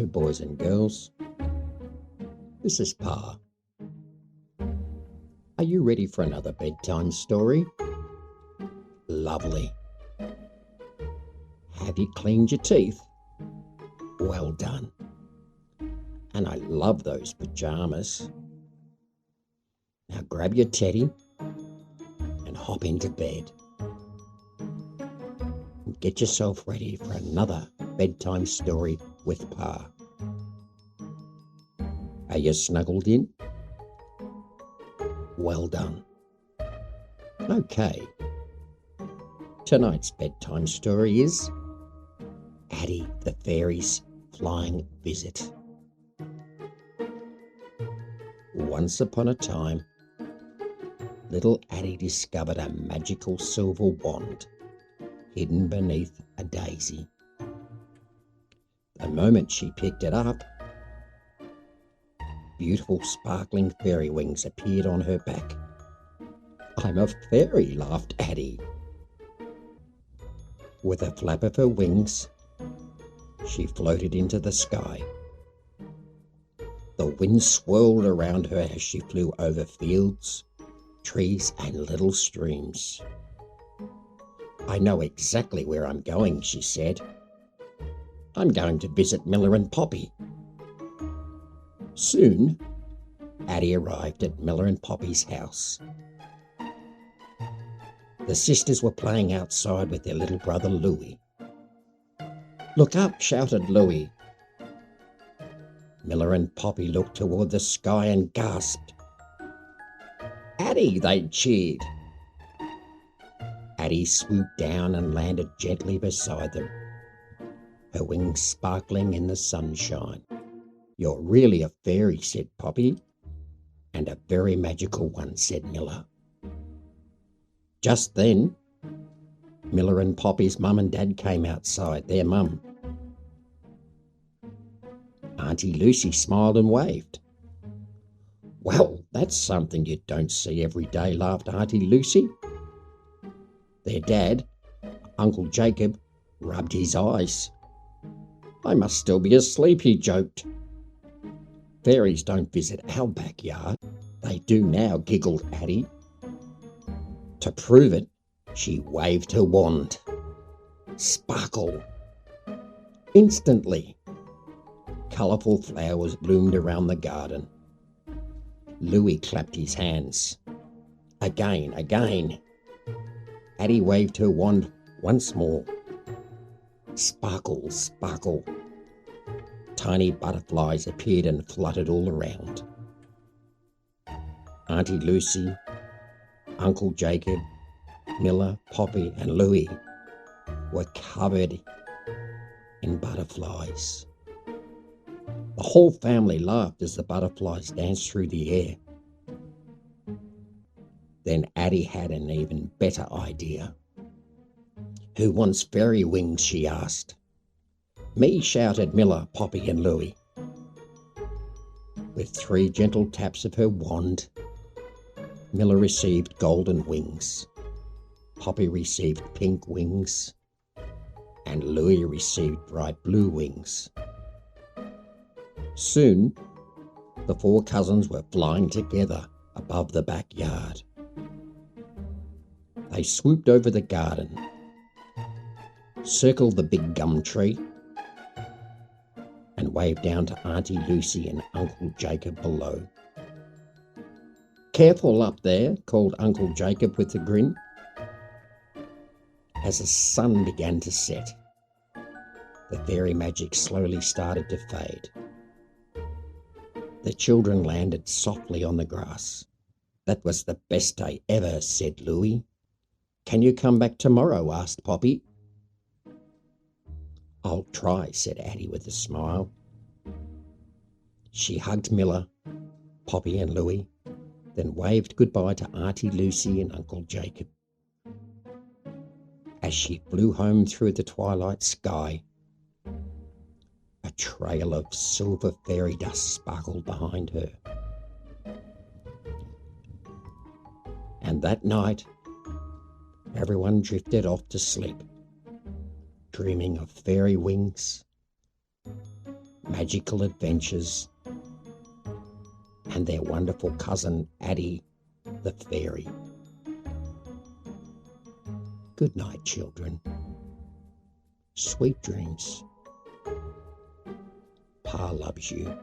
boys and girls. This is Pa. Are you ready for another bedtime story? Lovely. Have you cleaned your teeth? Well done. And I love those pajamas. Now grab your teddy and hop into bed. And get yourself ready for another bedtime story with Pa. Are you snuggled in? Well done. Okay. Tonight's bedtime story is Addi the Fairy's Flying Visit. Once upon a time, little Addi discovered a magical silver wand hidden beneath a daisy. The moment she picked it up, beautiful sparkling fairy wings appeared on her back. I'm a fairy, laughed Addi. With a flap of her wings, she floated into the sky. The wind swirled around her as she flew over fields, trees, and little streams. I know exactly where I'm going, she said. I'm going to visit Mila and Poppy. Soon, Addi arrived at Mila and Poppy's house. The sisters were playing outside with their little brother Louie. Look up, shouted Louie. Mila and Poppy looked toward the sky and gasped. Addi, they cheered. Addi swooped down and landed gently beside them, her wings sparkling in the sunshine. You're really a fairy, said Poppy. And a very magical one, said Mila. Just then, Mila and Poppy's mum and dad came outside, their mum. Aunty Lucy smiled and waved. Well, that's something you don't see every day, laughed Aunty Lucy. Their dad, Uncle Jacob, rubbed his eyes. I must still be asleep, he joked. Fairies don't visit our backyard. They do now, giggled Addi. To prove it, she waved her wand. Sparkle! Instantly, colourful flowers bloomed around the garden. Louie clapped his hands. Again. Addi waved her wand once more. Sparkle, sparkle. Tiny butterflies appeared and fluttered all around. Aunty Lucy, Uncle Jacob, Mila, Poppy and Louie were covered in butterflies. The whole family laughed as the butterflies danced through the air. Then Addi had an even better idea. Who wants fairy wings, she asked. Me, shouted Mila, Poppy and Louie. With 3 gentle taps of her wand, Mila received golden wings, Poppy received pink wings, and Louie received bright blue wings. Soon, the 4 cousins were flying together above the backyard. They swooped over the garden, circled the big gum tree, and waved down to Aunty Lucy and Uncle Jacob below. Careful up there, called Uncle Jacob with a grin. As the sun began to set, the fairy magic slowly started to fade. The children landed softly on the grass. That was the best day ever, said Louie. Can you come back tomorrow? Asked Poppy. I'll try, said Addi with a smile. She hugged Mila, Poppy and Louie, then waved goodbye to Aunty Lucy and Uncle Jacob. As she flew home through the twilight sky, a trail of silver fairy dust sparkled behind her. And that night, everyone drifted off to sleep, dreaming of fairy wings, magical adventures, and their wonderful cousin Addi, the fairy. Good night, children. Sweet dreams. Pa loves you.